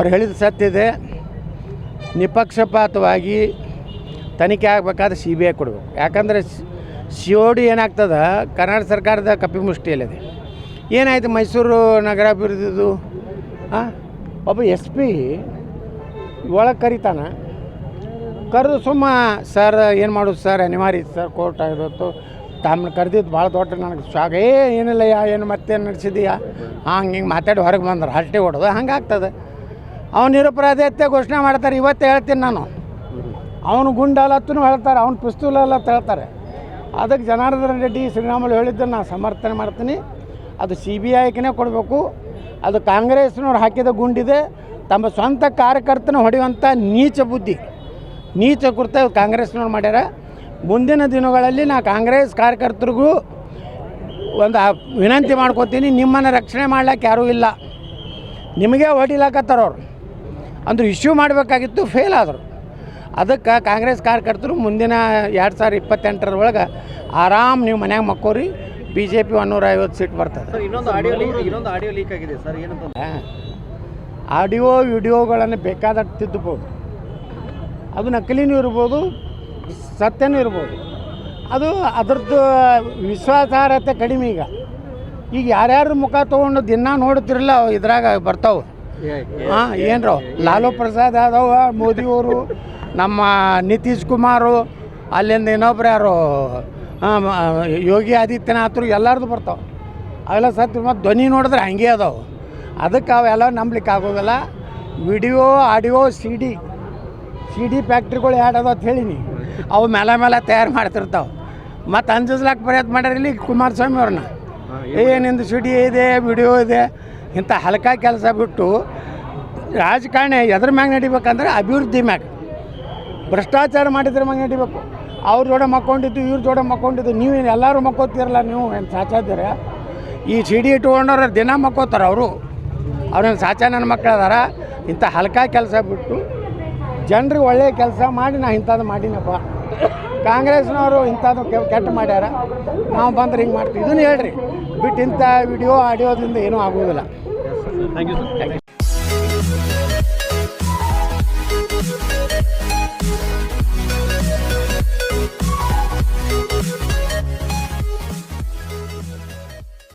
ಅವ್ರು ಹೇಳಿದ ಸತ್ಯದೆ. ನಿಪಕ್ಷಪಾತವಾಗಿ ತನಿಖೆ ಆಗಬೇಕಾದ್ರೆ CBI ಕೊಡಬೇಕು. ಯಾಕಂದರೆ COD ಏನಾಗ್ತದೆ, ಕರ್ನಾಟಕ ಸರ್ಕಾರದ ಕಪಿಮುಷ್ಟಿಯಲ್ಲಿದೆ. ಏನಾಯಿತು ಮೈಸೂರು ನಗರಾಭಿವೃದ್ಧಿದು ಒಬ್ಬ SP ಒಳಗೆ ಕರಿತಾನೆ, ಕರೆದು ಸುಮ್ಮ ಸರ್ ಏನು ಮಾಡೋದು ಸರ್, ಅನಿವಾರ್ಯ ಸರ್, ಕೋರ್ಟ್ ಆಗಿತ್ತು, ತಮ್ಮನ್ನು ಕರೆದಿದ್ದು ಭಾಳ ದೊಡ್ಡ ನನಗೆ ಶಾಗ, ಏನಿಲ್ಲ ಏನು ಮತ್ತೇನು ನಡೆಸಿದೀಯಾ ಹಿಂಗೆ ಮಾತಾಡಿ ಹೊರಗೆ ಬಂದ್ರೆ ಹರಟೆ ಹೊಡೋದು ಹಂಗೆ ಆಗ್ತದೆ. ಅವ್ನು ನಿರಪರಾಧಿಯತ್ತೆ ಘೋಷಣೆ ಮಾಡ್ತಾರೆ. ಇವತ್ತೇ ಹೇಳ್ತೀನಿ ನಾನು, ಅವನು ಗುಂಡಾಲತ್ತೂ ಹೇಳ್ತಾರೆ, ಅವ್ನು ಪಿಸ್ತೂಲಲ್ಲ ಹೇಳ್ತಾರೆ. ಅದಕ್ಕೆ ಜನಾರ್ದನ ರೆಡ್ಡಿ ಶ್ರೀರಾಮುಲು ಹೇಳಿದ್ದನ್ನು ನಾನು ಸಮರ್ಥನೆ ಮಾಡ್ತೀನಿ. ಅದು CBIಗೆ ಕೊಡಬೇಕು. ಅದು ಕಾಂಗ್ರೆಸ್ನವ್ರು ಹಾಕಿದ ಗುಂಡಿದೆ. ತಮ್ಮ ಸ್ವಂತ ಕಾರ್ಯಕರ್ತನ ಹೊಡೆಯುವಂಥ ನೀಚ ಬುದ್ಧಿ, ನೀಚ ಕೃತ್ಯ ಕಾಂಗ್ರೆಸ್ನವ್ರು ಮಾಡ್ಯಾರ. ಮುಂದಿನ ದಿನಗಳಲ್ಲಿ ನಾ ಕಾಂಗ್ರೆಸ್ ಕಾರ್ಯಕರ್ತರಿಗೂ ಒಂದು ವಿನಂತಿ ಮಾಡ್ಕೊತೀನಿ, ನಿಮ್ಮನ್ನು ರಕ್ಷಣೆ ಮಾಡ್ಲಿಕ್ಕೆ ಯಾರೂ ಇಲ್ಲ, ನಿಮಗೆ ಹೊಡಿಲಾಕತ್ತಾರವ್ರು ಅಂದ್ರೆ ಇಶ್ಯೂ ಮಾಡಬೇಕಾಗಿತ್ತು, ಫೇಲ್ ಆದರು. ಅದಕ್ಕೆ ಕಾಂಗ್ರೆಸ್ ಕಾರ್ಯಕರ್ತರು ಮುಂದಿನ 2028 ಒಳಗೆ ಆರಾಮ್ ನೀವು ಮನ್ಯಾಗ ಮಕ್ಕೋರಿ, BJP 150 ಸೀಟ್ ಬರ್ತದೆ. ಇನ್ನೊಂದು ಆಡಿಯೋ ಲೀಕ್ ಆಗಿದೆ ಸರ್, ಏನಂತ ಆಡಿಯೋ ವಿಡಿಯೋಗಳನ್ನು ಬೇಕಾದಷ್ಟು ತಿದ್ದಬೋದು. ಅದು ನಕಲಿನೂ ಇರ್ಬೋದು, ಸತ್ಯನೂ ಇರ್ಬೋದು. ಅದು ಅದರದ್ದು ವಿಶ್ವಾಸಾರ್ಹತೆ ಕಡಿಮೆ. ಈಗ ಯಾರ್ಯಾರು ಮುಖ ತೊಗೊಂಡು ದಿನ ನೋಡ್ತಿರಲ್ಲ ಇದ್ರಾಗ ಬರ್ತಾವೆ. ಏನರ ಲಾಲೂ ಪ್ರಸಾದ್ ಯಾದವ್, ಮೋದಿಯವರು, ನಮ್ಮ ನಿತೀಶ್ ಕುಮಾರು, ಅಲ್ಲಿಂದ ಇನ್ನೊಬ್ರು ಯಾರು ಯೋಗಿ ಆದಿತ್ಯನಾಥರು, ಎಲ್ಲರದು ಬರ್ತಾವೆ. ಅವೆಲ್ಲ ಸತ್ಯ. ಮತ್ತು ಧ್ವನಿ ನೋಡಿದ್ರೆ ಹಂಗೆ ಅದಾವೆ. ಅದಕ್ಕೆ ಅವೆಲ್ಲ ನಂಬಲಿಕ್ಕೆ ಆಗೋದಿಲ್ಲ. ವಿಡಿಯೋ, ಆಡಿಯೋ, CD ಫ್ಯಾಕ್ಟ್ರಿಗಳು ಅದಾವ ಅಂತ ಹೇಳೀನಿ. ಅವು ಮೇಲೆ ತಯಾರು ಮಾಡ್ತಿರ್ತಾವೆ. ಮತ್ತು ಅಂಜಿಸ್ಲಾಕ ಪ್ರಯತ್ನ ಮಾಡ್ಯಾರ ಇಲ್ಲಿ ಕುಮಾರಸ್ವಾಮಿ ಅವ್ರನ್ನ, ನಿಂದು CD ಇದೆ, ವಿಡಿಯೋ ಇದೆ. ಇಂಥ ಹಲ್ಕ ಕೆಲಸ ಬಿಟ್ಟು ರಾಜಕಾರಣ ಎದ್ರ ಮ್ಯಾಗ ನಡಿಬೇಕಂದ್ರೆ ಅಭಿವೃದ್ಧಿ ಮ್ಯಾಗ, ಭ್ರಷ್ಟಾಚಾರ ಮಾಡಿದ್ರ ಮ್ಯಾಗ ನಡಿಬೇಕು. ಅವ್ರ ಜೋಡೆ ಮಕ್ಕೊಂಡಿದ್ದು, ಇವ್ರ ಜೋಡೆ ಮಕ್ಕೊಂಡಿದ್ದು. ನೀವೇನು ಎಲ್ಲರೂ ಮಕ್ಕೋತೀರಲ್ಲ, ನೀವು ಏನು ಸಾಚಾದ್ದೀರ? ಈ CD ಇಟ್ಕೊಂಡವ್ರು ದಿನ ಮಕ್ಕೋತಾರೆ. ಅವ್ರೇನು ಸಾಚ ನನ್ನ ಮಕ್ಕಳು ಅದಾರ. ಇಂಥ ಹಲ್ಕ ಕೆಲಸ ಬಿಟ್ಟು ಜನರಿಗೆ ಒಳ್ಳೆಯ ಕೆಲಸ ಮಾಡಿ ನಾ ಇಂಥದ್ದು ಮಾಡೀನಪ್ಪ. ಕಾಂಗ್ರೆಸ್ನವರು ಇಂಥದ್ದು ಕೆಟ್ಟ ಮಾಡ್ಯಾರ, ನಾವು ಬಂದ್ರೆ ಹಿಂಗೆ ಮಾಡ್ತೀವಿ, ಇದನ್ನು ಹೇಳ್ರಿ ಬಿಟ್ಟು ಇಂಥ ವಿಡಿಯೋ ಆಡಿಯೋದಿಂದ ಏನೂ ಆಗೋದಿಲ್ಲ. Thank you sir.